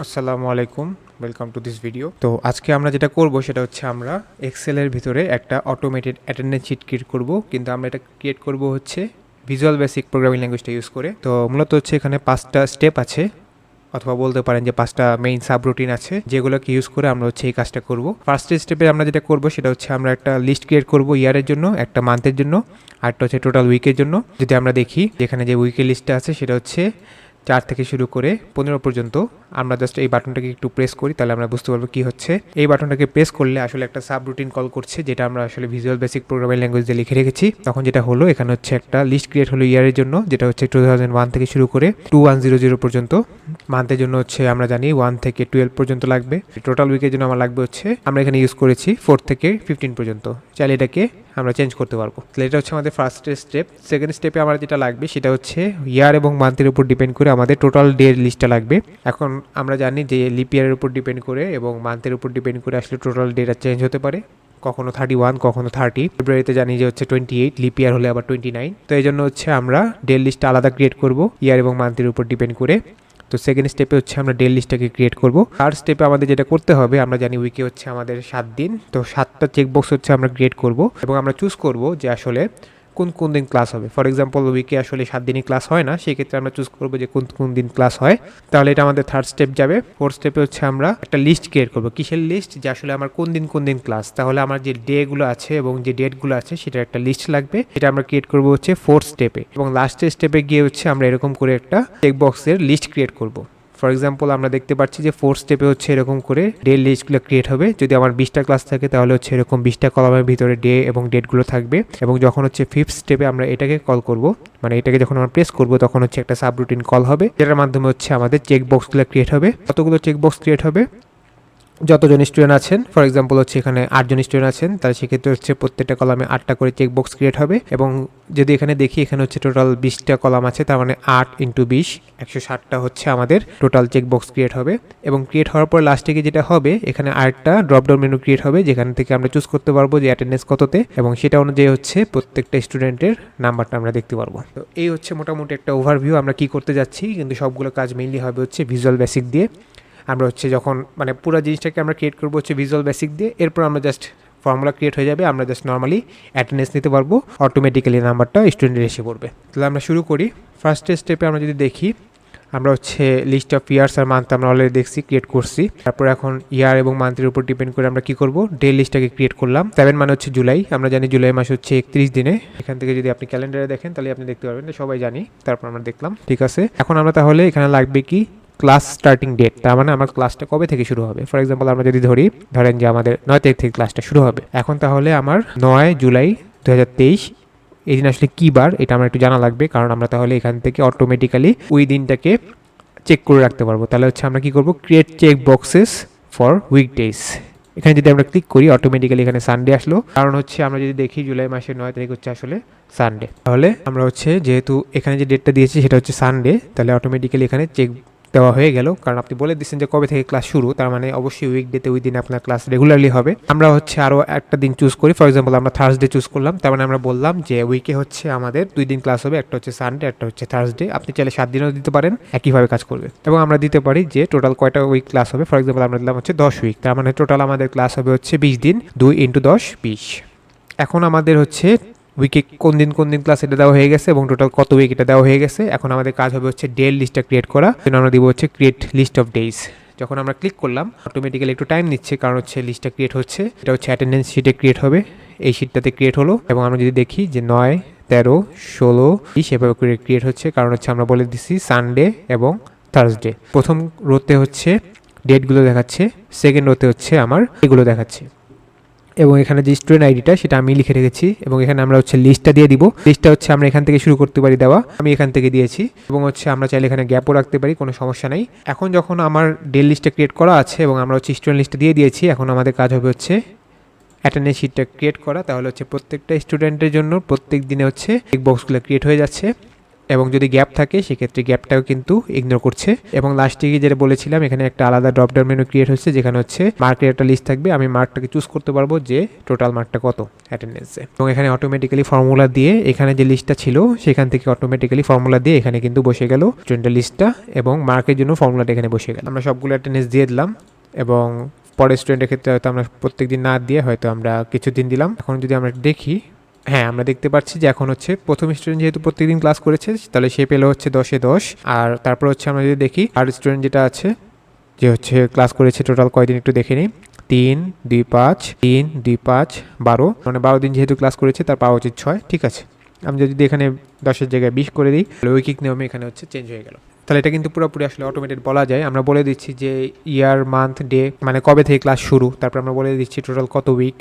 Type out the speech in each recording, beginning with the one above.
আসসালামু আলাইকুম, welcome to this video. তো আজকে আমরা যেটা করব সেটা হচ্ছে আমরা এক্সেলের ভিতরে একটা অটোমেটেড অ্যাটেন্ডেন্স শিট ক্রিয়েট করব, কিন্তু আমরা এটা ক্রিয়েট করব হচ্ছে ভিজুয়াল বেসিক প্রোগ্রামিং ল্যাঙ্গুয়েজটা ইউজ করে। তো মূলত হচ্ছে এখানে 5টা স্টেপ আছে, অথবা বলতে পারেন যে 5টা মেইন সাব রুটিন আছে, যেগুলোকে ইউজ করে আমরা হচ্ছে এই কাজটা করব। ফার্স্ট স্টেপে আমরা যেটা করব সেটা হচ্ছে আমরা একটা লিস্ট ক্রিয়েট করব ইয়ারের জন্য, একটা মান্থের জন্য, আরটা হচ্ছে টোটাল উইকের জন্য। যদি আমরা দেখি যেখানে যে উইকের লিস্টটা আছে সেটা হচ্ছে 4 থেকে শুরু করে 15 পর্যন্ত। আমরা জাস্ট এই বাটনটাকে একটু প্রেস করি, তাহলে আমরা বুঝতে পারবো কি হচ্ছে। এই বাটনটাকে প্রেস করলে আসলে একটা সাব রুটিন কল করছে, যেটা আমরা আসলে ভিজুয়াল বেসিক প্রোগ্রামিং ল্যাঙ্গুয়েজ দিয়ে লিখে রেখেছি। তখন যেটা হলো, এখানে হচ্ছে একটা লিস্ট ক্রিয়েট হলো ইয়ারের জন্য, যেটা হচ্ছে 2001 থেকে শুরু করে 2100 পর্যন্ত। মান্থের জন্য হচ্ছে আমরা জানি 1 থেকে 12 পর্যন্ত লাগবে। টোটাল উইকের জন্য আমার লাগবে হচ্ছে, আমরা এখানে ইউজ করেছি 4 থেকে 15 পর্যন্ত। চাইলে এটাকে আমরা চেঞ্জ করতে পারবো। তাহলে এটা হচ্ছে আমাদের ফার্স্ট স্টেপ। সেকেন্ড স্টেপে আমার যেটা লাগবে সেটা হচ্ছে ইয়ার এবং মান্থের উপর ডিপেন্ড করে আমাদের টোটাল ডে লিস্টটা লাগবে। এখন আমরা জানি যে লিপ ইয়ারের উপর ডিপেন্ড করে এবং মান্থের উপর ডিপেন্ড করে আসলে টোটাল ডেটা চেঞ্জ হতে পারে, কখনো 31, কখনো 30। ফেব্রুয়ারিতে জানি যে হচ্ছে 28, লিপ ইয়ার হলে আবার 29। তো এই জন্য হচ্ছে আমরা ডে লিস্টটা আলাদা ক্রিয়েট করব ইয়ার এবং মান্থের উপর ডিপেন্ড করে। তো সেকেন্ড স্টেপে হচ্ছে আমরা ডে লিস্টটাকে ক্রিয়েট করব। থার্ড স্টেপে আমাদের যেটা করতে হবে, আমরা জানি উইকে হচ্ছে আমাদের 7 দিন, তো 7টা চেকবক্স হচ্ছে আমরা ক্রিয়েট করব এবং আমরা চুজ করব যে আসলে কোন কোন দিন ক্লাস হবে। ফর এক্সাম্পল উইকে আসলে 7 দিনই ক্লাস হয় না, সেই ক্ষেত্রে আমরা চুজ করবো যে কোন কোন দিন ক্লাস হয়। তাহলে এটা আমাদের থার্ড স্টেপ যাবে। ফোর্থ স্টেপে হচ্ছে আমরা একটা লিস্ট ক্রিয়েট করবো। কিসের লিস্ট? যে আসলে আমার কোন দিন ক্লাস। তাহলে আমার যে ডেগুলো আছে এবং যে ডেটগুলো আছে সেটার একটা লিস্ট লাগবে, এটা আমরা ক্রিয়েট করবো হচ্ছে ফোর্থ স্টেপে। এবং লাস্টের স্টেপে গিয়ে হচ্ছে আমরা এরকম করে একটা চেকবক্সের লিস্ট ক্রিয়েট করবো। ফর এক্সাম্পল আমরা দেখতে পাচ্ছি যে ফোর্থ স্টেপে হচ্ছে এরকম করে ডে লিস্টগুলো ক্রিয়েট হবে। যদি আমার 20টা ক্লাস থাকে তাহলে হচ্ছে এরকম 20টা কলামের ভিতরে ডে এবং ডেটগুলো থাকবে। এবং যখন হচ্ছে ফিফথ স্টেপে আমরা এটাকে কল করব, মানে এটাকে যখন আমরা প্রেস করব তখন হচ্ছে একটা সাব রুটিন কল হবে, যেটার মাধ্যমে হচ্ছে আমাদের চেক বক্সগুলো ক্রিয়েট হবে। কতগুলো চেক বক্স ক্রিয়েট হবে? যতজন স্টুডেন্ট আছেন, ফর এক্সাম্পল হচ্ছে এখানে 8 জন স্টুডেন্ট আছেন, তাহলে সেক্ষেত্রে হচ্ছে প্রত্যেকটা কলামে 8টা করে চেকবক্স ক্রিয়েট হবে। এবং যদি এখানে দেখি, এখানে হচ্ছে টোটাল 20টা কলাম আছে, তার মানে 8 × 20 160টা হচ্ছে আমাদের টোটাল চেকবক্স ক্রিয়েট হবে। এবং ক্রিয়েট হওয়ার পর লাস্টে গিয়ে যেটা হবে, এখানে আরেকটা ড্রপডাউন মেনু ক্রিয়েট হবে, যেখান থেকে আমরা চুজ করতে পারবো যে অ্যাটেন্ডেন্স কততে, এবং সেটা অনুযায়ী হচ্ছে প্রত্যেকটা স্টুডেন্টের নাম্বারটা আমরা দেখতে পারবো। তো এই হচ্ছে মোটামুটি একটা ওভারভিউ আমরা কি করতে যাচ্ছি, কিন্তু সবগুলো কাজ মেইনলি হবে হচ্ছে ভিজুয়াল বেসিক দিয়ে। আমরা হচ্ছে যখন মানে পুরো জিনিসটাকে আমরা ক্রিয়েট করবো হচ্ছে ভিজুয়াল বেসিক দিয়ে, এরপর আমরা জাস্ট ফর্মুলা ক্রিয়েট হয়ে যাবে, আমরা জাস্ট নর্মালি অ্যাটেন্ডেন্স নিতে পারবো, অটোমেটিক্যালি নাম্বারটা স্টুডেন্টের এসে পড়বে। তাহলে আমরা শুরু করি। ফার্স্ট স্টেপে আমরা যদি দেখি, আমরা হচ্ছে লিস্ট অফ ইয়ার্স আর মান্থ আমরা অলরেডি দেখছি, ক্রিয়েট করছি। তারপর এখন ইয়ার এবং মান্থের উপর ডিপেন্ড করে আমরা কি করব, ডে লিস্টটাকে ক্রিয়েট করলাম। 7 মানে হচ্ছে জুলাই, আমরা জানি জুলাই মাস হচ্ছে 31 দিনে। এখান থেকে যদি আপনি ক্যালেন্ডারে দেখেন তাহলে আপনি দেখতে পারবেন, সবাই জানি। তারপর আমরা দেখলাম, ঠিক আছে। এখন আমরা তাহলে এখানে লাগবে কি, ক্লাস স্টার্টিং ডেট, তার মানে আমার ক্লাসটা কবে থেকে শুরু হবে। ফর এক্সাম্পল আমরা যদি ধরেন যে আমাদের 9 তারিখ থেকে ক্লাসটা শুরু হবে। এখন তাহলে আমার 9 জুলাই 2023 এই দিন আসলে কী বার, এটা আমার একটু জানা লাগবে, কারণ আমরা তাহলে এখান থেকে অটোমেটিক্যালি ওই দিনটাকে চেক করে রাখতে পারবো। তাহলে হচ্ছে আমরা কি করব, create check boxes for weekdays. এখানে যদি আমরা ক্লিক করি, অটোমেটিক্যালি এখানে সানডে আসলো, কারণ হচ্ছে আমরা যদি দেখি জুলাই মাসের 9 তারিখ হচ্ছে আসলে সানডে। তাহলে আমরা হচ্ছে যেহেতু এখানে যে ডেটটা দিয়েছি সেটা হচ্ছে সানডে, তাহলে অটোমেটিক্যালি এখানে চেক দেওয়া হয়ে গেল, কারণ আপনি বলে দিচ্ছেন যে কবে থেকে ক্লাস শুরু, তার মানে অবশ্যই উইকডেতে ওই দিন আপনার ক্লাস রেগুলারলি হবে। আমরা হচ্ছে আরও একটা দিন চুজ করি, ফর এক্সাম্পল আমরা থার্সডে চুজ করলাম, তার মানে আমরা বললাম যে উইকে হচ্ছে আমাদের 2 দিন ক্লাস হবে, একটা হচ্ছে সানডে, একটা হচ্ছে থার্সডে। আপনি চাইলে 7 দিনও দিতে পারেন, একইভাবে কাজ করবে। এবং আমরা দিতে পারি যে টোটাল কয়টা উইক ক্লাস হবে। ফর এক্সাম্পল আমরা দিলাম হচ্ছে 10 উইক, তার মানে টোটাল আমাদের ক্লাস হবে হচ্ছে 20 দিন, 2 × 10 20। এখন আমাদের হচ্ছে উইকে কোন দিন ক্লাস এটা দেওয়া হয়ে গেছে এবং টোটাল কত উইক এটা দেওয়া হয়ে গেছে। এখন আমাদের কাজ হবে হচ্ছে ডে লিস্টটা ক্রিয়েট করা, জন্য আমরা দিব হচ্ছে ক্রিয়েট লিস্ট অফ ডেজ। যখন আমরা ক্লিক করলাম, অটোমেটিক্যালি একটু টাইম নিচ্ছে, কারণ হচ্ছে লিস্টটা ক্রিয়েট হচ্ছে। এটা হচ্ছে অ্যাটেন্ডেন্স শিটে ক্রিয়েট হবে, এই শিটটাতে ক্রিয়েট হলো। এবং আমরা যদি দেখি যে 9, 13, 16, 20 এভাবে করে ক্রিয়েট হচ্ছে, কারণ হচ্ছে আমরা বলে দিচ্ছি সানডে এবং থার্সডে। প্রথম রোতে হচ্ছে ডেটগুলো দেখাচ্ছে, সেকেন্ড রোতে হচ্ছে আমার এগুলো দেখাচ্ছে। এবং এখানে যে স্টুডেন্ট আইডিটা সেটা আমি লিখে রেখেছি, এবং এখানে আমরা হচ্ছে লিস্টটা দিয়ে দিব। লিস্টটা হচ্ছে আমরা এখান থেকে শুরু করতে পারি দেওয়া, আমি এখান থেকে দিয়েছি। এবং হচ্ছে আমরা চাইলে এখানে গ্যাপও রাখতে পারি, কোনো সমস্যা নেই। এখন যখন আমার ডে লিস্টটা ক্রিয়েট করা আছে এবং আমরা হচ্ছে স্টুডেন্ট লিস্টটা দিয়ে দিয়েছি, এখন আমাদের কাজ হবে হচ্ছে অ্যাটেন্ডেন্স শিটটা ক্রিয়েট করা। তাহলে হচ্ছে প্রত্যেকটা স্টুডেন্টের জন্য প্রত্যেক দিনে হচ্ছে চেক বক্সগুলো ক্রিয়েট হয়ে যাচ্ছে। এবং যদি গ্যাপ থাকে সেক্ষেত্রে গ্যাপটাও কিন্তু ইগনোর করছে। এবং লাস্টে গিয়ে যেটা বলেছিলাম এখানে একটা আলাদা ড্রপ ডাউন মেনু ক্রিয়েট হচ্ছে যেখানে হচ্ছে মার্কের একটা লিস্ট থাকবে, আমি মার্কটাকে চুজ করতে পারবো যে টোটাল মার্কটা কত অ্যাটেন্ডেন্সে। এবং এখানে অটোমেটিক্যালি ফর্মুলা দিয়ে এখানে যে লিস্টটা ছিল সেখান থেকে অটোমেটিক্যালি ফর্মুলা দিয়ে এখানে কিন্তু বসে গেল স্টুডেন্টের লিস্টটা এবং মার্কের জন্য ফর্মুলাটা এখানে বসে গেল। আমরা সবগুলো অ্যাটেন্ডেন্স দিয়ে দিলাম এবং পরের স্টুডেন্টের ক্ষেত্রে হয়তো আমরা প্রত্যেকদিন না দিয়ে হয়তো আমরা কিছুদিন দিলাম। এখন যদি আমরা দেখি, হ্যাঁ আমরা দেখতে পাচ্ছি যে এখন হচ্ছে প্রথম স্টুডেন্ট যেহেতু প্রত্যেকদিন ক্লাস করেছে তাহলে সে পেলো হচ্ছে 10-এ 10। আর তারপর হচ্ছে আমরা যদি দেখি আর স্টুডেন্ট যেটা আছে যে হচ্ছে ক্লাস করেছে টোটাল কয়দিন একটু দেখে নিই, 3, 2, 5, 3, 2, 5, 12, মানে 12 দিন যেহেতু ক্লাস করেছে তার পাওয়া উচিত 6। ঠিক আছে, আমি যদি এখানে 10-এর জায়গায় 20 করে দিই তাহলে উইকিক নিয়মে এখানে হচ্ছে চেঞ্জ হয়ে গেল। তাহলে এটা কিন্তু পুরোপুরি আসলে অটোমেটেড বলা যায়। আমরা বলে দিচ্ছি যে ইয়ার, মান্থ, ডে, মানে কবে থেকে ক্লাস শুরু, তারপর আমরা বলে দিচ্ছি টোটাল কত উইক,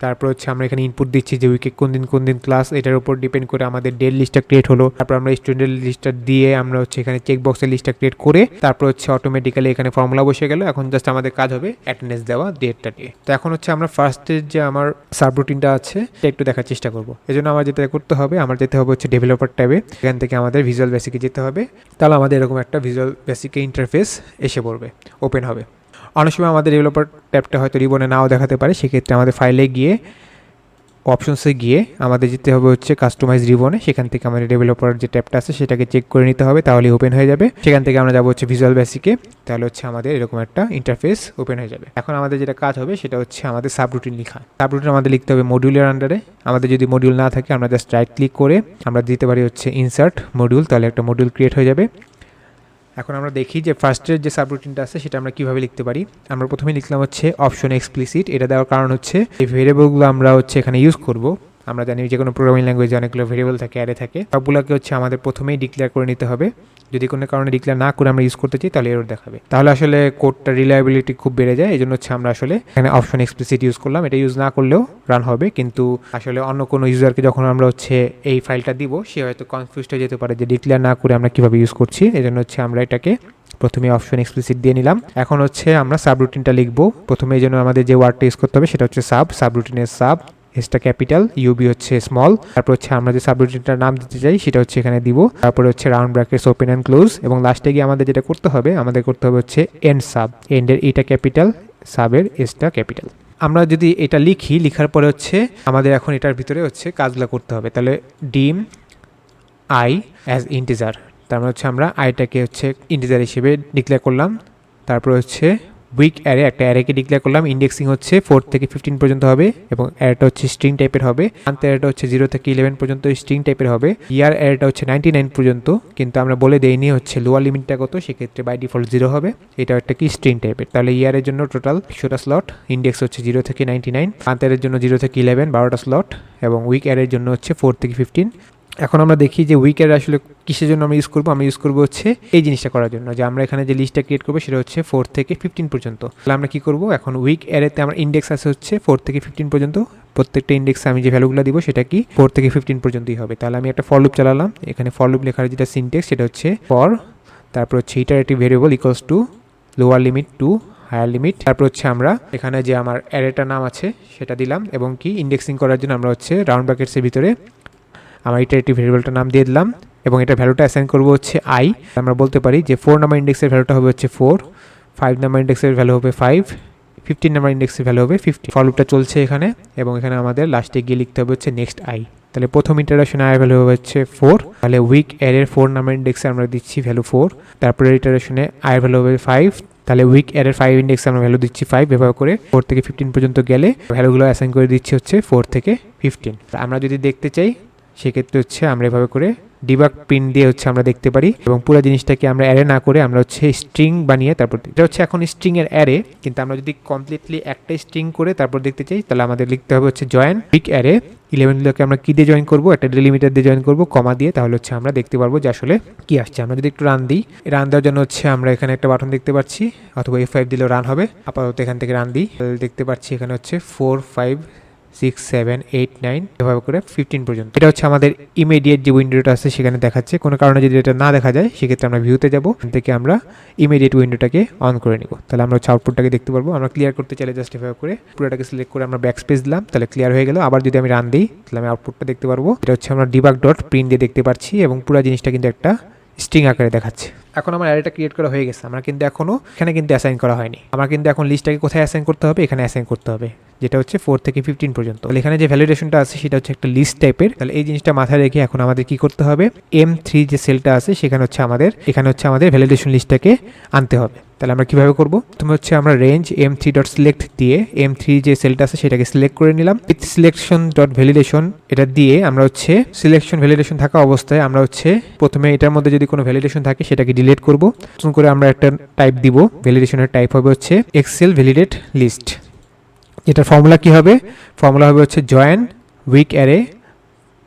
তারপর হচ্ছে আমরা এখানে ইনপুট দিচ্ছি যে উইকে কোন দিন ক্লাস, এটার উপর ডিপেন্ড করে আমাদের ডের লিস্টটা ক্রিয়েট হলো। তারপর আমরা স্টুডেন্টের লিস্টটা দিয়ে আমরা হচ্ছে এখানে চেক বক্সের লিস্টটা ক্রিয়েট করে তারপর হচ্ছে অটোমেটিক্যালি এখানে ফর্মুলা বসে গেল। এখন জাস্ট আমাদের কাজ হবে অ্যাটেন্ডেন্স দেওয়া ডেটটা দিয়ে। তো এখন হচ্ছে আমরা ফার্স্টের যে আমার সাব রুটিনটা আছে সেটা একটু দেখার চেষ্টা করবো। এজন্য আমার যেটা করতে হবে, আমার যেতে হবে হচ্ছে ডেভেলপার ট্যাবে, এখান থেকে আমাদের ভিজুয়াল বেসিকে যেতে হবে। তাহলে আমাদের এরকম একটা ভিজুয়াল বেসিকে ইন্টারফেস এসে পড়বে, ওপেন হবে। অনেক সময় আমাদের ডেভেলপার ট্যাবটা হয়তো রিবনে নাও দেখাতে পারে, সেক্ষেত্রে আমাদের ফাইলে গিয়ে অপশনসে গিয়ে আমাদের যেতে হবে হচ্ছে কাস্টমাইজ রিবনে, সেখান থেকে আমাদের ডেভেলপার যে ট্যাবটা আছে সেটাকে চেক করে নিতে হবে, তাহলে ওপেন হয়ে যাবে। সেখান থেকে আমরা যাবো হচ্ছে ভিজুয়াল বেসিকে, তাহলে হচ্ছে আমাদের এরকম একটা ইন্টারফেস ওপেন হয়ে যাবে। এখন আমাদের যেটা কাজ হবে সেটা হচ্ছে আমাদের সাবরুটিন লেখা। সাবরুটিন আমাদের লিখতে হবে মডিউলের আন্ডারে। আমাদের যদি মডিউল না থাকে আমরা জাস্ট রাইট ক্লিক করে আমরা দিতে পারি হচ্ছে ইনসার্ট মডিউল, তাহলে একটা মডিউল ক্রিয়েট হয়ে যাবে। এখন আমরা দেখি যে ফার্স্টের যে সাবরুটিনটা আছে সেটা আমরা কিভাবে লিখতে পারি। আমরা প্রথমে লিখলাম হচ্ছে অপশন এক্সপ্লিসিট। এটা দেওয়ার কারণ হচ্ছে এই ভেরিয়েবলগুলো আমরা হচ্ছে এখানে ইউজ করব। আমরা জানি যে কোনো প্রোগ্রামিং ল্যাঙ্গুয়েজে অনেকগুলো ভেরিয়েবল থাকে, অ্যারে থাকে, সবগুলোকে হচ্ছে আমাদের প্রথমেই ডিক্লেয়ার করে নিতে হবে। যদি কোনো কারণে ডিক্লেয়ার না করে আমরা ইউজ করতে চাই তাহলে এরর দেখাবে, তাহলে আসলে কোডটা রিলায়েবিলিটি খুব বেড়ে যায়। এই জন্য হচ্ছে আমরা আসলে এখানে অপশন এক্সপ্লিসিট ইউজ করলাম। এটা ইউজ না করলেও রান হবে, কিন্তু আসলে অন্য কোনো ইউজারকে যখন আমরা হচ্ছে এই ফাইলটা দিব সে হয়তো কনফিউজড হয়ে যেতে পারে যে ডিক্লেয়ার না করে আমরা কীভাবে ইউজ করছি। এই জন্য হচ্ছে আমরা এটাকে প্রথমে অপশন এক্সপ্লিসিট দিয়ে নিলাম। এখন হচ্ছে আমরা সাবরুটিনটা লিখবো। প্রথমে এই জন্য আমাদের যে ওয়ার্ডটা ইউজ করতে হবে সেটা হচ্ছে সাবরুটিনের সাব, এসটা ক্যাপিটাল, ইউবি হচ্ছে স্মল। তারপর হচ্ছে আমরা যে সাবরুটিনটার নাম দিতে চাই সেটা হচ্ছে এখানে দিব। তারপরে হচ্ছে round brackets open and close, এবং লাস্টে গিয়ে আমাদের যেটা করতে হবে আমাদের করতে হবে হচ্ছে এন্ড সাব, এন্ডের এটা ক্যাপিটাল, সাবের এসটা ক্যাপিটাল। আমরা যদি এটা লিখি, লিখার পরে হচ্ছে আমাদের এখন এটার ভিতরে হচ্ছে কাজগুলো করতে হবে। তাহলে ডিম আই অ্যাজ ইন্টিজার, তার মানে হচ্ছে আমরা আইটাকে হচ্ছে ইন্টিজার হিসেবে ডিক্লেয়ার করলাম। তারপর হচ্ছে উইক অ্যারে, একটা অ্যারেকে ডিক্লেয়ার করলাম। ইন্ডেক্সিং হচ্ছে 4 থেকে 15 পর্যন্ত হবে এবং অ্যারেটা হচ্ছে স্ট্রিং টাইপের হবে। মান্থ অ্যারেটা হচ্ছে 0 থেকে 11 পর্যন্ত স্ট্রিং টাইপের হবে। ইয়ার অ্যারেটা হচ্ছে 99 পর্যন্ত, কিন্তু আমরা বলে দেইনি হচ্ছে লোয়ার লিমিটটা কত, সেক্ষেত্রে বাই ডিফল্ট 0 হবে। এটা একটা কি স্ট্রিং টাইপের। তাহলে ইয়ারের জন্য টোটাল 100টা স্লট, ইন্ডেক্স হচ্ছে 0 থেকে 99, মান্থ অ্যারের জন্য 0 থেকে 11 12টা স্লট, এবং উইক অ্যারের জন্য হচ্ছে 4 থেকে 15। এখন আমরা দেখি যে উইকের আসলে কিসের জন্য আমরা ইউজ করবো। আমরা ইউজ করবো হচ্ছে এই জিনিসটা করার জন্য, যে আমরা এখানে যে লিস্টটা ক্রিয়েট করবো সেটা হচ্ছে 4 থেকে 15 পর্যন্ত। তাহলে আমরা কি করবো, এখন উইক অ্যারেতে আমার ইন্ডেক্স আছে হচ্ছে 4 থেকে 15 পর্যন্ত। প্রত্যেকটা ইন্ডেক্সে আমি যে ভ্যালুগুলো দিব সেটা কি 4 থেকে 15 পর্যন্তই হবে। তাহলে আমি একটা ফর লুপ চালালাম। এখানে ফর লুপ লেখার যেটা সিনটেক্স সেটা হচ্ছে ফর, তারপর হচ্ছে iterative variable equals to lower limit to higher limit. তারপর হচ্ছে আমরা এখানে যে আমার অ্যারেটার নাম আছে সেটা দিলাম, এবং কি ইন্ডেক্সিং করার জন্য আমরা হচ্ছে রাউন্ড ব্র্যাকেটসের ভিতরে আমার ইটারেটিভ ভেরিয়েবলটার নাম দিয়ে দিলাম, এবং এটা ভ্যালুটা অ্যাসাইন করবো হচ্ছে আই। আমরা বলতে পারি যে 4 নাম্বার ইন্ডেক্সের ভ্যালুটা হবে হচ্ছে 4, 5 নাম্বার ইন্ডেক্সের ভ্যালু হবে 5, 15 নাম্বার ইন্ডেক্সের ভ্যালু হবে 50। ফর লুপটা চলছে এখানে, এবং এখানে আমাদের লাস্টে গিয়ে লিখতে হবে হচ্ছে নেক্সট আই। তাহলে প্রথম ইটারেশনে আই ভ্যালু হবে হচ্ছে 4, তাহলে উইক অ্যারের 4 নাম্বার ইন্ডেক্সে আমরা দিচ্ছি ভ্যালু 4। তারপরে ইটারেশনে আই ভ্যালু হবে 5, তাহলে উইক অ্যারের 5 ইন্ডেক্সে আমরা ভ্যালু দিচ্ছি 5। ব্যবহার করে 4 থেকে 15 পর্যন্ত গেলে ভ্যালুগুলো অ্যাসাইন করে দিচ্ছি হচ্ছে 4 থেকে 15। আমরা যদি দেখতে চাই সেক্ষেত্রে হচ্ছে আমরা এভাবে করে ডিবাগ প্রিন্ট দিয়ে হচ্ছে আমরা দেখতে পারি, এবং পুরো জিনিসটাকে আমরা অ্যারে না করে আমরা হচ্ছে স্ট্রিং বানিয়ে তারপর, এটা হচ্ছে এখন স্ট্রিং এর অ্যারে, কিন্তু আমরা যদি কমপ্লিটলি একটা স্ট্রিং করে তারপর দেখতে চাই তাহলে আমাদের লিখতে হবে হচ্ছে জয়েন উইক অ্যারে 11গুলোকে আমরা কি দিয়ে জয়েন করবো, একটা ডিলিমিটার দিয়ে জয়েন করবো, কমা দিয়ে, তাহলে হচ্ছে আমরা দেখতে পারবো যে আসলে কি আসছে। আমরা যদি একটু রান দিই, রান দেওয়ার জন্য হচ্ছে আমরা এখানে একটা বাটন দেখতে পাচ্ছি, অথবা F5 দিলেও রান হবে। আপাতত এখান থেকে রান দিই, দেখতে পাচ্ছি এখানে হচ্ছে 4, 5, 6 7 8 9 এভাবে করে 15 পর্যন্ত। এটা হচ্ছে আমাদের ইমিডিয়েট যে উইন্ডোটা আছে সেখানে দেখাচ্ছে। কোনো কারণে যদি এটা না দেখা যায় সেক্ষেত্রে আমরা ভিউতে যাব, এখান থেকে আমরা ইমিডিয়েট উইন্ডোটাকে অন করে নিব। তাহলে আমরা হচ্ছে আউটপুটটাকে দেখতে পারবো। আমরা ক্লিয়ার করতে চাইলে জাস্ট এভাবে করে পুরোটাকে সিলেক্ট করে আমরা ব্যাক স্পেস দিলাম, তাহলে ক্লিয়ার হয়ে গেল। আবার যদি আমি রান দিই তাহলে আমি আউটপুটটা দেখতে পারবো। এটা হচ্ছে আমরা ডিবাগ ডট প্রিন্ট দিয়ে দেখতে পাচ্ছি এবং পুরো জিনিসটা কিন্তু একটা স্ট্রিং আকারে দেখাচ্ছে। এখন আমার অ্যারেটা ক্রিয়েট করা হয়ে গেছে, আমরা কিন্তু এখনো এখানে কিন্তু অ্যাসাইন করা হয়নি। আমরা কিন্তু এখন লিস্টটাকে কোথায় অ্যাসাইন করতে হবে, এখানে অ্যাসাইন করতে হবে, যেটা হচ্ছে 4 থেকে 15 পর্যন্ত। তাহলে এখানে যে ভ্যালিডেশনটা আছে সেটা হচ্ছে একটা লিস্ট টাইপের। তাহলে এই জিনিসটা মাথায় রেখে এখন আমাদের কি করতে হবে, M3 যে সেলটা আছে সেখানে হচ্ছে আমাদের ভ্যালিডেশন লিস্টটাকে আনতে হবে। তাহলে আমরা কিভাবে করব, প্রথমে হচ্ছে আমরা রেঞ্জ M3 ডট সিলেক্ট দিয়ে M3 যে সেলটা আছে সেটাকে সিলেক্ট করে নিলাম। উইথ সিলেকশন ডট ভ্যালিডেশন এটা দিয়ে আমরা হচ্ছে সিলেকশন ভ্যালিডেশন থাকা অবস্থায় আমরা হচ্ছে প্রথমে এটার মধ্যে যদি কোনো ভ্যালিডেশন থাকে সেটাকে ডিলিট করব। নতুন করে আমরা একটা টাইপ দিব, ভ্যালিডেশনের টাইপ হবে হচ্ছে এক্সেল ভ্যালিডেট লিস্ট। এটার ফর্মুলা কি হবে, ফর্মুলা হবে হচ্ছে জয়েন উইক অ্যারে,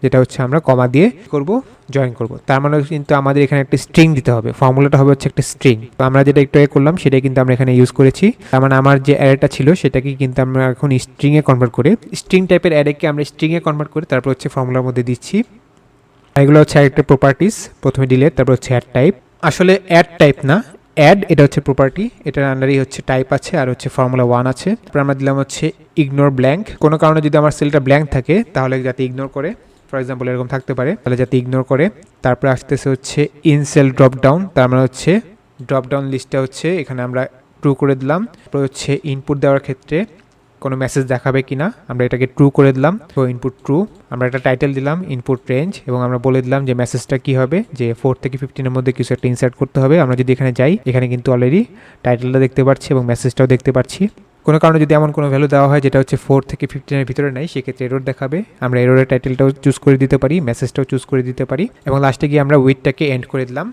যেটা হচ্ছে আমরা কমা দিয়ে করব জয়েন করব। তার মানে কিন্তু আমাদের এখানে একটা স্ট্রিং দিতে হবে, ফর্মুলাটা হবে হচ্ছে একটা স্ট্রিং। তো আমরা যেটা একটু করলাম সেটাই কিন্তু আমরা এখানে ইউজ করেছি। তার মানে আমার যে অ্যারেটা ছিল সেটাকে কিন্তু আমরা এখন স্ট্রিংয়ে কনভার্ট করে, স্ট্রিং টাইপের অ্যারেকে আমরা স্ট্রিংয়ে কনভার্ট করে তারপর হচ্ছে ফর্মুলার মধ্যে দিচ্ছি। এগুলো হচ্ছে একটা প্রপার্টিস, প্রথমে ডিলেট, তারপর হচ্ছে অ্যাড টাইপ। আসলে অ্যাড টাইপ না, অ্যাড এটা হচ্ছে প্রপার্টি, এটার আন্ডারেই হচ্ছে টাইপ আছে আর হচ্ছে ফর্মুলা 1 আছে। তারপর আমরা দিলাম হচ্ছে ইগনোর ব্ল্যাঙ্ক, কোনো কারণে যদি আমার সেলটা ব্ল্যাঙ্ক থাকে তাহলে যাতে ইগনোর করে, ফর এক্সাম্পল এরকম থাকতে পারে, তাহলে যাতে ইগনোর করে। তারপরে আসতেছে হচ্ছে ইনসেল ড্রপ ডাউন, তার মানে হচ্ছে ড্রপ ডাউন লিস্টটা হচ্ছে এখানে আমরা ট্রু করে দিলাম। তারপর হচ্ছে ইনপুট দেওয়ার ক্ষেত্রে কোনো মেসেজ দেখাবে কিনা আমরা এটাকে ট্রু করে দিলাম, তো ইনপুট ট্রু। আমরা একটা টাইটেল দিলাম ইনপুট রেঞ্জ এবং আমরা বলে দিলাম যে মেসেজটা কি হবে, যে 4 থেকে 15 এর মধ্যে কিছু একটা ইনসার্ট করতে হবে। আমরা যদি এখানে যাই এখানে কিন্তু অলরেডি টাইটেলটা দেখতে পাচ্ছি এবং মেসেজটাও দেখতে পাচ্ছি। কোনো কারণে যদি এমন কোনো ভ্যালু দেওয়া হয় যেটা হচ্ছে 4 থেকে 15 এর ভিতরে নাই সেক্ষেত্রে এরর দেখাবে। আমরা এররের টাইটেলটাও চুজ করে দিতে পারি, মেসেজটাও চুজ করে দিতে পারি এবং লাস্টে গিয়ে আমরা উইথটাকে এন্ড করে দিলাম।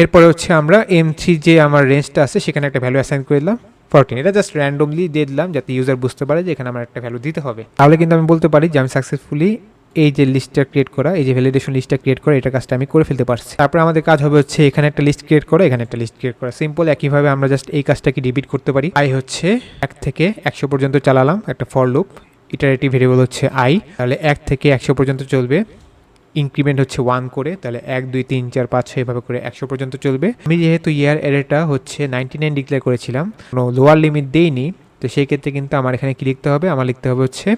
এরপরে হচ্ছে আমরা M3 যে আমার রেঞ্জটা আছে সেখানে একটা ভ্যালু অ্যাসাইন করে দিলাম 14। এটা জাস্ট র্যান্ডমলি দিয়ে দিলাম যাতে ইউজার বুঝতে পারে যে এখানে আমার একটা ভ্যালু দিতে হবে। তাহলে কিন্তু আমি বলতে পারি যে আমি সাকসেসফুলি এই যে লিস্টটা ক্রিয়েট করা, এই যে ভ্যালিডেশন লিস্টটা ক্রিয়েট করা, এটা কাজটা আমি করে ফেলতে পারছি। তারপরে আমাদের কাজ হবে হচ্ছে এখানে একটা লিস্ট ক্রিয়েট করা, এখানে একটা লিস্ট ক্রিয়েট করা। সিম্পল একইভাবে আমরা জাস্ট এই কাজটাকে রিপিট করতে পারি। আই হচ্ছে 1 থেকে 100 পর্যন্ত চালালাম একটা ফর লুপ, ইটারেটিভ ভেরিয়েবল হচ্ছে আই, তাহলে 1 থেকে 100 পর্যন্ত চলবে। ইনক্রিমেন্ট হচ্ছে 1 করে, তাহলে 1 2 3 4 5 6 এভাবে করে 100 পর্যন্ত চলবে। আমি যেহেতু ইয়ার অ্যারেটা হচ্ছে 99 ডিক্লেয়ার করেছিলাম, কোনো লোয়ার লিমিট দেইনি, তো সেই ক্ষেত্রে কিন্তু আমার এখানে কি লিখতে হবে, আমার লিখতে হবে হচ্ছে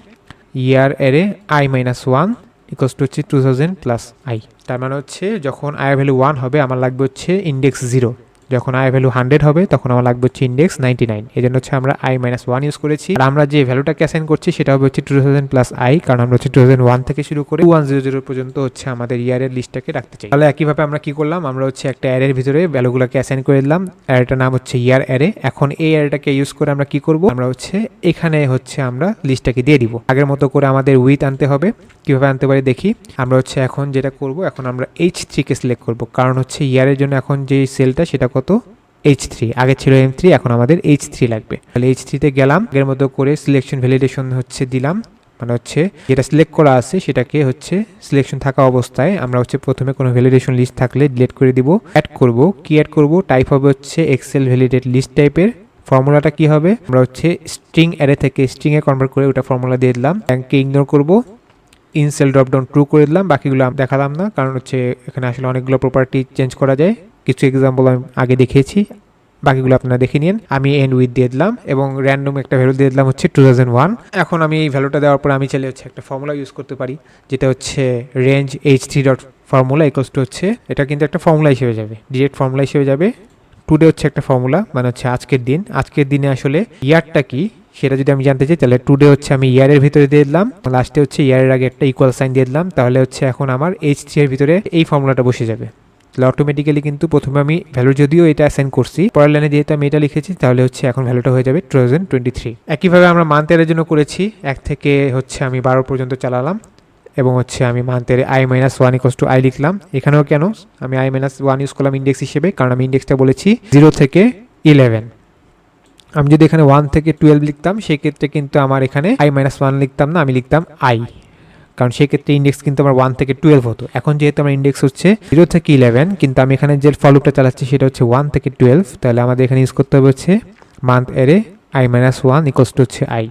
ইয়ার অ্যারে i-1 ইকুয়ালস টু হচ্ছে 2000 প্লাস আই। তার মানে হচ্ছে যখন আই ভ্যালু 1 হবে আমার লাগবে হচ্ছে ইন্ডেক্স 0, যখন আই ভ্যালু 100 হবে তখন আমার লাগবে হচ্ছে ইন্ডেক্স 99। এই জন্য হচ্ছে আমরা i-1 ইউজ করেছি। আর আমরা যে ভ্যালুটাকে অ্যাসাইন করছি সেটা হবে হচ্ছে 2000 প্লাস আই, কারণ আমরা হচ্ছে 2001 থেকে শুরু করে 2100 পর্যন্ত হচ্ছে আমাদের ইয়ারের লিস্টটাকে রাখতে চাই। তাহলে একইভাবে আমরা কি করলাম, আমরা হচ্ছে একটা অ্যারের ভিতরে ভ্যালুগুলোকে অ্যাসাইন করে দিলাম। অ্যারেটার নাম হচ্ছে ইয়ার অ্যারে। এখন এই অ্যারেটাকে ইউজ করে আমরা কি করব, আমরা হচ্ছে এখানে হচ্ছে আমরা লিস্টটাকে দিয়ে দিব। আগের মতো করে আমাদের উইথ আনতে হবে, কিভাবে আনতে পারি দেখি। আমরা হচ্ছে এখন যেটা করব, এখন আমরা H3 কে সিলেক্ট করব, কারণ হচ্ছে ইয়ারের জন্য এখন যে সেলটা সেটা কত, H3, আগে ছিল M3, এখন আমাদের H3 লাগবে। তাহলে H3 তে গেলাম, আগের মতো করে সিলেকশন ভ্যালিডেশন হচ্ছে দিলাম, মানে হচ্ছে যেটা সিলেক্ট করা আছে সেটাকে হচ্ছে সিলেকশন থাকা অবস্থায় আমরা হচ্ছে প্রথমে কোনো ভ্যালিডেশন লিস্ট থাকলে ডিলিট করে দিব। অ্যাড করব, কি অ্যাড করব, টাইপ হবে হচ্ছে এক্সেল ভ্যালিডেট লিস্ট টাইপের। ফর্মুলাটা কি হবে, আমরা হচ্ছে স্ট্রিং অ্যারে থেকে স্ট্রিং এ কনভার্ট করে ওটা ফর্মুলা দিয়ে দিলাম। ব্যাংককে ইগনোর করব, ইনসেল ড্রপ ডাউন ট্রু করে দিলাম। বাকিগুলো আমি দেখালাম না, কারণ হচ্ছে এখানে আসলে অনেকগুলো প্রপার্টি চেঞ্জ করা যায়, কিছু এক্সাম্পল আমি আগে দেখিয়েছি, বাকিগুলো আপনারা দেখে নিন। আমি এন্ড উইথ দিয়ে দিলাম এবং র্যান্ডম একটা ভ্যালু দিয়ে দিলাম হচ্ছে 2001। এখন আমি এই ভ্যালুটা দেওয়ার পর আমি চাইলে হচ্ছে একটা ফর্মুলা ইউজ করতে পারি, যেটা হচ্ছে range H3 dot formula equals two হচ্ছে, এটা কিন্তু একটা ফর্মুলা হিসেবে যাবে, ডিরেক্ট ফর্মুলা হিসেবে যাবে। টুডে হচ্ছে একটা ফর্মুলা, মানে হচ্ছে আজকের দিন, আজকের দিনে আসলে ইয়ারটা কি সেটা যদি আমি জানতে চাই তাহলে টুডে হচ্ছে আমি ইয়ারের ভিতরে দিয়ে দিলাম, লাস্টে হচ্ছে ইয়ারের আগে একটা ইকুয়াল সাইন দিয়ে দিলাম। তাহলে হচ্ছে এখন আমার H3 এর ভিতরে এই ফর্মুলাটা বসে যাবে। তাহলে অটোমেটিক্যালি কিন্তু প্রথমে আমি ভ্যালু যদিও এটা অ্যাসাইন করছি, পরের লাইনে যেহেতু আমি এটা লিখেছি তাহলে হচ্ছে এখন ভ্যালুটা হয়ে যাবে 2023। একইভাবে আমরা মান্থের জন্য করেছি, 1 থেকে হচ্ছে আমি 12 পর্যন্ত চালালাম এবং হচ্ছে আমি মান্থের i-1 ইকুয়ালস টু আই লিখলাম। এখানেও কেন আমি i-1 ইউজ করলাম ইন্ডেক্স হিসেবে, কারণ আমি ইন্ডেক্সটা বলেছি 0 থেকে 11। আমি যদি এখানে 1 থেকে 12 লিখতাম সেক্ষেত্রে কিন্তু আমার এখানে i-1 লিখতাম না, আমি লিখতাম আই, কারণ সেক্ষেত্রে ইন্ডেক্স কিন্তু আমার 1 থেকে 12 হতো। এখন যেহেতু আমার ইন্ডেক্স হচ্ছে 0 থেকে 11, কিন্তু আমি এখানে যে ফর লুপটা চালাচ্ছি সেটা হচ্ছে 1 থেকে 12, তাহলে আমাদের এখানে ইউজ করতে হবে হচ্ছে month array i-1 equals to হচ্ছে আই।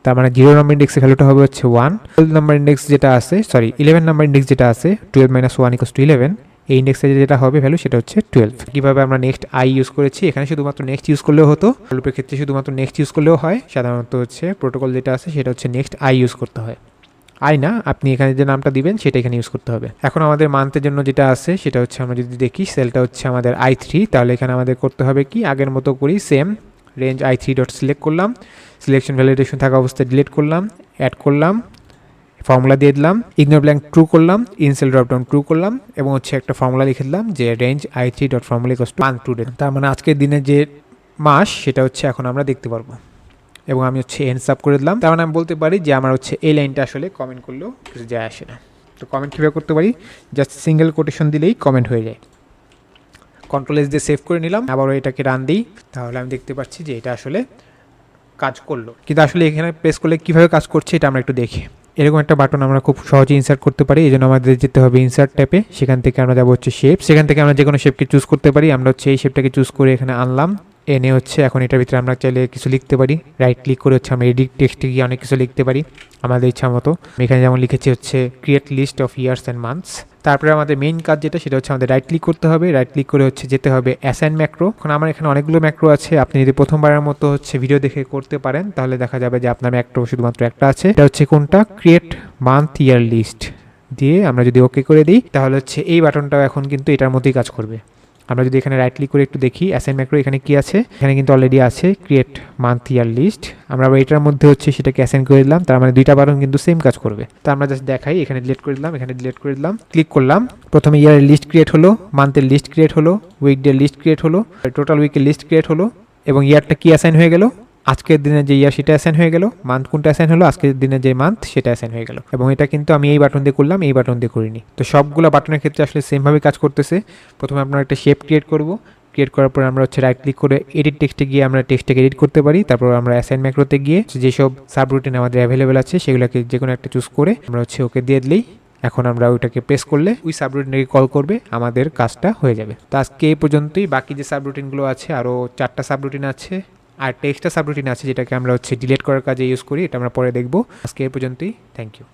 তার মানে 0 নম্বর ইন্ডেক্সের ভ্যালুটা হবে হচ্ছে 1, 12 নম্বর ইন্ডেক্স যেটা আছে, সরি 11 নম্বর ইন্ডেক্স যেটা আছে 12 - 1 = 11, এই ইন্ডেক্সে যেটা হবে ভ্যালু সেটা হচ্ছে 12। কিভাবে আমরা নেক্সট আই ইউজ করেছি, এখানে শুধুমাত্র নেক্সট ইউজ করলেও হতো, লুপের ক্ষেত্রে শুধুমাত্র নেক্সট ইউজ করলেও হয়, সাধারণত হচ্ছে প্রোটোকল যেটা আছে সেটা হচ্ছে নেক্সট আই ইউজ করতে হয়। আই না, আপনি এখানে যে নামটা দিবেন সেটা এখানে ইউজ করতে হবে। এখন আমাদের মান্থের জন্য যেটা আছে সেটা হচ্ছে আমরা যদি দেখি সেলটা হচ্ছে আমাদের i3, তাহলে এখানে আমাদের করতে হবে কি আগের মতো করি same range i3 dot select করলাম, সিলেকশন ভ্যালিডেশন থাকা অবস্থায় ডিলিট করলাম, অ্যাড করলাম, ফর্মুলা দিয়ে দিলাম, ইগনোর ব্ল্যাঙ্ক ট্রু করলাম, ইনসেল ড্রপডাউন ট্রু করলাম এবং হচ্ছে একটা ফর্মুলা লিখে দিলাম যে range i3 dot formula equals to 1 today. তার মানে আজকের দিনের যে মাস সেটা হচ্ছে এখন আমরা দেখতে পারবো এবং আমি হচ্ছে এন্ড সাব করে দিলাম। তার মানে আমি বলতে পারি যে আমার হচ্ছে এই লাইনটা আসলে কমেন্ট করলেও কিছু যায় আসে না। তো কমেন্ট কীভাবে করতে পারি, জাস্ট সিঙ্গেল কোটেশন দিলেই কমেন্ট হয়ে যায়। কন্ট্রোল এস দিয়ে সেভ করে নিলাম, আবারও এটাকে রান দিই, তাহলে আমি দেখতে পাচ্ছি যে এটা আসলে কাজ করলো। কিন্তু আসলে এখানে প্রেস করলে কীভাবে কাজ করছে এটা আমরা একটু দেখি। এরকম একটা বাটন আমরা খুব সহজে ইনসার্ট করতে পারি, এই জন্য আমাদের যেতে হবে ইনসার্ট ট্যাপে, সেখান থেকে আমরা যাবো হচ্ছে শেপ, সেখান থেকে আমরা যে কোনো শেপকে চুজ করতে পারি। আমরা হচ্ছে এই শেপটাকে চুজ করে এখানে আনলাম, এনে হচ্ছে এখন এটার ভিতরে আমরা চাইলে কিছু লিখতে পারি, রাইট ক্লিক করে হচ্ছে আমরা এডিট টেক্সটে গিয়ে অনেক কিছু লিখতে পারি আমাদের ইচ্ছা মতো। এখানে যেমন লিখেছি হচ্ছে create list of years and months. তারপরে আমাদের মেইন কাজ যেটা সেটা হচ্ছে আমাদের রাইট ক্লিক করতে হবে, রাইট ক্লিক করে হচ্ছে যেতে হবে অ্যাসাইন ম্যাক্রো। এখন আমার এখানে অনেকগুলো ম্যাক্রো আছে, আপনি যদি প্রথমবারের মতো হচ্ছে ভিডিও দেখে করতে পারেন তাহলে দেখা যাবে যে আপনার ম্যাক্রো শুধুমাত্র একটা আছে, এটা হচ্ছে কোনটা, ক্রিয়েট মান্থ ইয়ার লিস্ট দিয়ে আমরা যদি ওকে করে দিই তাহলে হচ্ছে এই বাটনটাও এখন কিন্তু এটার মতোই কাজ করবে। আমরা যদি এখানে রাইট ক্লিক করে একটু দেখি অ্যাসাইন ম্যাক্রো এখানে কি আছে, এখানে কিন্তু অলরেডি আছে ক্রিয়েট মান্থ ইয়ার লিস্ট। আমরা এটার মধ্যে হচ্ছে সেটাকে অ্যাসাইন করে দিলাম, তার মানে দুইটা বাটন কিন্তু সেম কাজ করবে। তো আমরা জাস্ট দেখাই, এখানে ডিলিট করে দিলাম, এখানে ডিলিট করে দিলাম, ক্লিক করলাম, প্রথমে ইয়ারের লিস্ট ক্রিয়েট হলো, মান্থের লিস্ট ক্রিয়েট হলো, উইকডের লিস্ট ক্রিয়েট হলো, টোটাল উইকের লিস্ট ক্রিয়েট হলো এবং ইয়ারটা কি অ্যাসাইন হয়ে গেল, আজকের দিনে যে ইয়ার সেটা অ্যাসাইন হয়ে গেল, মান্থ কোনটা অ্যাসাইন হলো, আজকের দিনে যে মান্থ সেটা অ্যাসাইন হয়ে গেল। এবং এটা কিন্তু আমি এই বাটন দিয়ে করলাম, এই বাটন দিয়ে করিনি। তো সবগুলো বাটনের ক্ষেত্রে আসলে সেমভাবে কাজ করতেছে। প্রথমে আপনার একটা শেপ ক্রিয়েট করব, ক্রিয়েট করার পর আমরা হচ্ছে রাইট ক্লিক করে এডিট টেক্সটে গিয়ে আমরা টেক্সটটাকে এডিট করতে পারি। তারপর আমরা অ্যাসাইন ম্যাক্রোতে গিয়ে যেসব সাবরুটিন আমাদের অ্যাভেলেবেল আছে সেগুলোকে যে কোনো একটা চুজ করে আমরা হচ্ছে ওকে দিয়ে দিলেই এখন আমরা ওইটাকে প্রেস করলে ওই সাবরুটিনকে কল করবে, আমাদের কাজটা হয়ে যাবে। তো আজকে এই পর্যন্তই। বাকি যে সাবরুটিনগুলো আছে আরও 4টা সাবরুটিন আছে আর টেক্সটটা সাবরুটিন আছে যেটাকে আমরা হচ্ছে ডিলিট করার কাজে ইউজ করি, এটা আমরা পরে দেখব। আজকে এই পর্যন্তই, থ্যাংক ইউ।